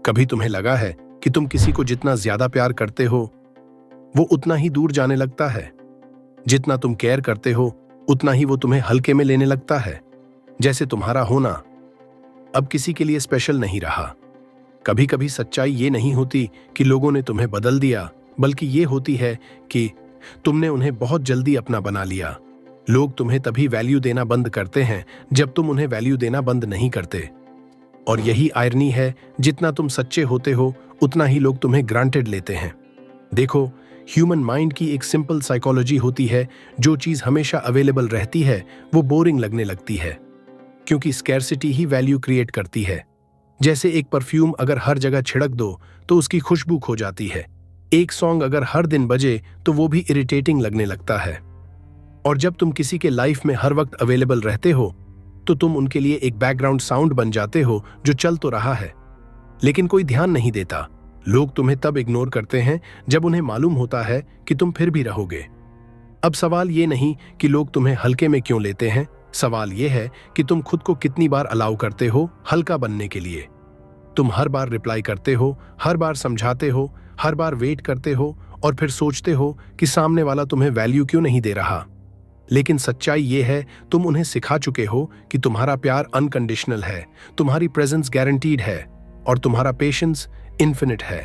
कभी तुम्हें लगा है कि तुम किसी को जितना ज्यादा प्यार करते हो वो उतना ही दूर जाने लगता है? जितना तुम केयर करते हो उतना ही वो तुम्हें हल्के में लेने लगता है, जैसे तुम्हारा होना अब किसी के लिए स्पेशल नहीं रहा। कभी कभी सच्चाई ये नहीं होती कि लोगों ने तुम्हें बदल दिया, बल्कि ये होती है कि तुमने उन्हें बहुत जल्दी अपना बना लिया। लोग तुम्हें तभी वैल्यू देना बंद करते हैं जब तुम उन्हें वैल्यू देना बंद नहीं करते। और यही आयरनी है, जितना तुम सच्चे होते हो उतना ही लोग तुम्हें ग्रांटेड लेते हैं। देखो, ह्यूमन माइंड की एक सिंपल साइकोलॉजी होती है, जो चीज हमेशा अवेलेबल रहती है वो बोरिंग लगने लगती है, क्योंकि स्कैर्सिटी ही वैल्यू क्रिएट करती है। जैसे एक परफ्यूम अगर हर जगह छिड़क दो तो उसकी खुशबू खो जाती है। एक सॉन्ग अगर हर दिन बजे तो वो भी इरिटेटिंग लगने लगता है। और जब तुम किसी के लाइफ में हर वक्त अवेलेबल रहते हो तो तुम उनके लिए एक बैकग्राउंड साउंड बन जाते हो जो चल तो रहा है लेकिन कोई ध्यान नहीं देता। लोग तुम्हें तब इग्नोर करते हैं जब उन्हें मालूम होता है कि तुम फिर भी रहोगे। अब सवाल ये नहीं कि लोग तुम्हें हल्के में क्यों लेते हैं, सवाल यह है कि तुम खुद को कितनी बार अलाउ करते हो हल्का बनने के लिए। तुम हर बार रिप्लाई करते हो, हर बार समझाते हो, हर बार वेट करते हो और फिर सोचते हो कि सामने वाला तुम्हें वैल्यू क्यों नहीं दे रहा। लेकिन सच्चाई ये है, तुम उन्हें सिखा चुके हो कि तुम्हारा प्यार अनकंडीशनल है, तुम्हारी प्रेजेंस गारंटीड है और तुम्हारा पेशेंस इन्फिनिट है।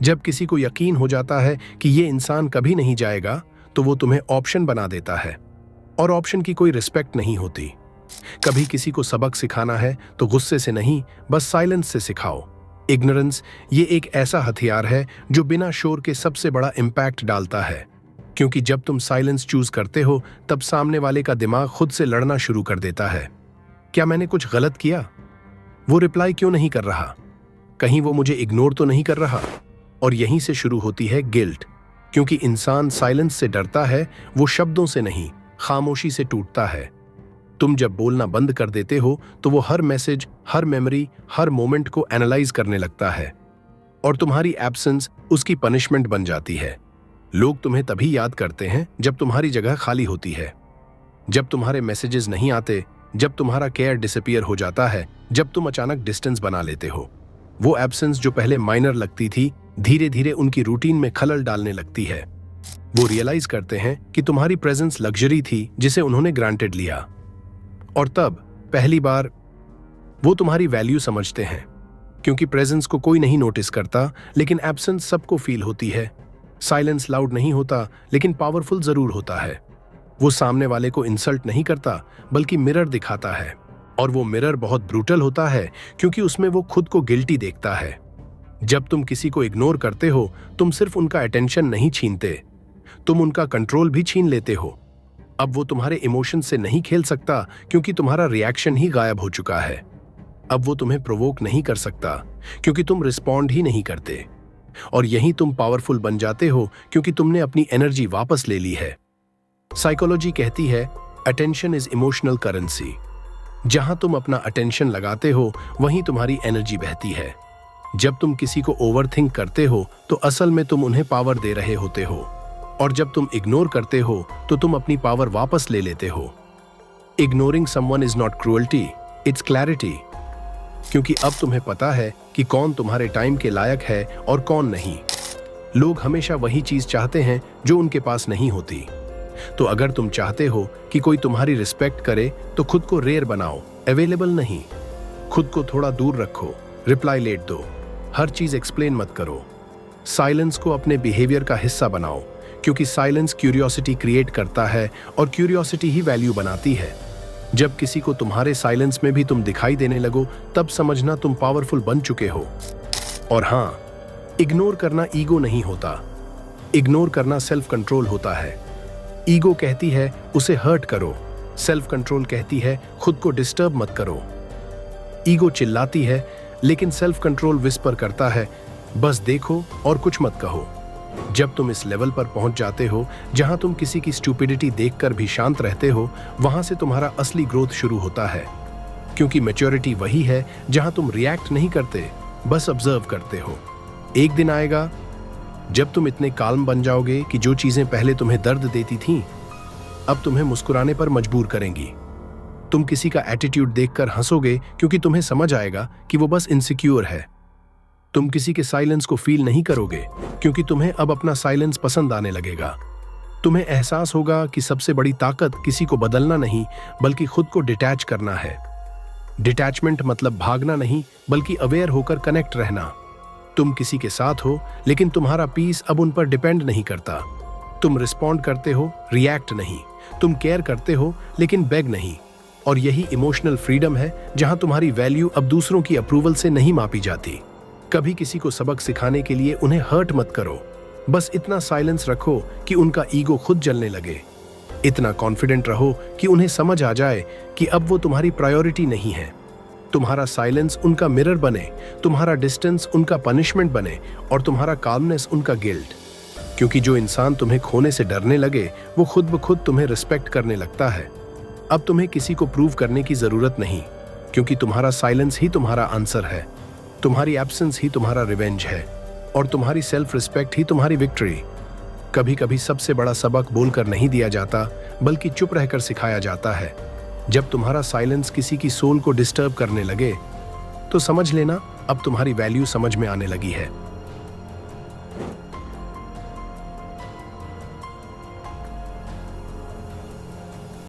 जब किसी को यकीन हो जाता है कि ये इंसान कभी नहीं जाएगा तो वो तुम्हें ऑप्शन बना देता है, और ऑप्शन की कोई रिस्पेक्ट नहीं होती। कभी किसी को सबक सिखाना है तो गुस्से से नहीं, बस साइलेंस से सिखाओ। इग्नोरेंस ये एक ऐसा हथियार है जो बिना शोर के सबसे बड़ा इम्पैक्ट डालता है, क्योंकि जब तुम साइलेंस चूज करते हो तब सामने वाले का दिमाग खुद से लड़ना शुरू कर देता है। क्या मैंने कुछ गलत किया? वो रिप्लाई क्यों नहीं कर रहा? कहीं वो मुझे इग्नोर तो नहीं कर रहा? और यहीं से शुरू होती है गिल्ट, क्योंकि इंसान साइलेंस से डरता है, वो शब्दों से नहीं, खामोशी से टूटता है। तुम जब बोलना बंद कर देते हो तो वो हर मैसेज, हर मेमोरी, हर मोमेंट को एनालाइज करने लगता है और तुम्हारी एब्सेंस उसकी पनिशमेंट बन जाती है। लोग तुम्हें तभी याद करते हैं जब तुम्हारी जगह खाली होती है, जब तुम्हारे मैसेजेस नहीं आते, जब तुम्हारा केयर डिसअपीयर हो जाता है, जब तुम अचानक डिस्टेंस बना लेते हो। वो एब्सेंस जो पहले माइनर लगती थी, धीरे धीरे उनकी रूटीन में खलल डालने लगती है। वो रियलाइज करते हैं कि तुम्हारी प्रेजेंस लग्जरी थी जिसे उन्होंने ग्रांटेड लिया, और तब पहली बार वो तुम्हारी वैल्यू समझते हैं, क्योंकि प्रेजेंस को कोई नहीं नोटिस करता लेकिन एब्सेंस सबको फील होती है। साइलेंस लाउड नहीं होता लेकिन पावरफुल जरूर होता है। वो सामने वाले को इंसल्ट नहीं करता बल्कि मिरर दिखाता है, और वो मिरर बहुत ब्रूटल होता है क्योंकि उसमें वो खुद को गिल्टी देखता है। जब तुम किसी को इग्नोर करते हो तुम सिर्फ उनका अटेंशन नहीं छीनते, तुम उनका कंट्रोल भी छीन लेते हो। अब वो तुम्हारे इमोशन से नहीं खेल सकता क्योंकि तुम्हारा रिएक्शन ही गायब हो चुका है। अब वो तुम्हें प्रोवोक नहीं कर सकता क्योंकि तुम रिस्पॉन्ड ही नहीं करते, और यहीं तुम पावरफुल बन जाते हो क्योंकि तुमने अपनी एनर्जी वापस ले ली है। साइकोलॉजी कहती है अटेंशन इज इमोशनल करेंसी। जहां तुम अपना अटेंशन लगाते हो वहीं तुम्हारी एनर्जी बहती है। जब तुम किसी को ओवरथिंक करते हो तो असल में तुम उन्हें पावर दे रहे होते हो, और जब तुम इग्नोर करते हो तो तुम अपनी पावर वापस ले लेते हो। Ignoring someone is not cruelty, it's clarity, क्योंकि अब तुम्हें पता है कि कौन तुम्हारे टाइम के लायक है और कौन नहीं। लोग हमेशा वही चीज चाहते हैं जो उनके पास नहीं होती। तो अगर तुम चाहते हो कि कोई तुम्हारी रिस्पेक्ट करे तो खुद को रेयर बनाओ, अवेलेबल नहीं। खुद को थोड़ा दूर रखो, रिप्लाई लेट दो, हर चीज एक्सप्लेन मत करो। साइलेंस को अपने बिहेवियर का हिस्सा बनाओ, क्योंकि साइलेंस क्यूरियोसिटी क्रिएट करता है और क्यूरियोसिटी ही वैल्यू बनाती है। जब किसी को तुम्हारे साइलेंस में भी तुम दिखाई देने लगो तब समझना तुम पावरफुल बन चुके हो। और हाँ, इग्नोर करना ईगो नहीं होता, इग्नोर करना सेल्फ कंट्रोल होता है। ईगो कहती है उसे हर्ट करो, सेल्फ कंट्रोल कहती है खुद को डिस्टर्ब मत करो। ईगो चिल्लाती है लेकिन सेल्फ कंट्रोल विस्पर करता है बस देखो और कुछ मत कहो। जब तुम इस लेवल पर पहुंच जाते हो जहां तुम किसी की स्टूपिडिटी देखकर भी शांत रहते हो, वहां से तुम्हारा असली ग्रोथ शुरू होता है, क्योंकि मैच्योरिटी वही है जहां तुम रिएक्ट नहीं करते, बस ऑब्जर्व करते हो। एक दिन आएगा जब तुम इतने काल्म बन जाओगे कि जो चीजें पहले तुम्हें दर्द देती थीं अब तुम्हें मुस्कुराने पर मजबूर करेंगी। तुम किसी का एटीट्यूड देखकर हंसोगे क्योंकि तुम्हें समझ आएगा कि वो बस इनसिक्योर है। तुम किसी के साइलेंस को फील नहीं करोगे क्योंकि तुम्हें अब अपना साइलेंस पसंद आने लगेगा। तुम्हें एहसास होगा कि सबसे बड़ी ताकत किसी को बदलना नहीं बल्कि खुद को डिटैच करना है। डिटैचमेंट मतलब भागना नहीं बल्कि अवेयर होकर कनेक्ट रहना। तुम किसी के साथ हो लेकिन तुम्हारा पीस अब उन पर डिपेंड नहीं करता। तुम रिस्पॉन्ड करते हो, रिएक्ट नहीं। तुम केयर करते हो लेकिन बेग नहीं। और यही इमोशनल फ्रीडम है जहां तुम्हारी वैल्यू अब दूसरों की अप्रूवल से नहीं मापी जाती। कभी किसी को सबक सिखाने के लिए उन्हें हर्ट मत करो, बस इतना साइलेंस रखो कि उनका ईगो खुद जलने लगे। इतना कॉन्फिडेंट रहो कि उन्हें समझ आ जाए कि अब वो तुम्हारी प्रायोरिटी नहीं है। तुम्हारा साइलेंस उनका मिरर बने, तुम्हारा डिस्टेंस उनका पनिशमेंट बने और तुम्हारा काल्मनेस उनका गिल्ट। क्योंकि जो इंसान तुम्हें खोने से डरने लगे वो खुद ब खुद तुम्हें रिस्पेक्ट करने लगता है। अब तुम्हें किसी को प्रूव करने की जरूरत नहीं, क्योंकि तुम्हारा साइलेंस ही तुम्हारा आंसर है। तुम्हारी एब्सेंस ही तुम्हारा रिवेंज है और तुम्हारी सेल्फ रिस्पेक्ट ही तुम्हारी विक्ट्री। कभी कभी सबसे बड़ा सबक बोलकर नहीं दिया जाता बल्कि चुप रहकर सिखाया जाता है। जब तुम्हारा साइलेंस किसी की सोल को डिस्टर्ब करने लगे तो समझ लेना अब तुम्हारी वैल्यू समझ में आने लगी है।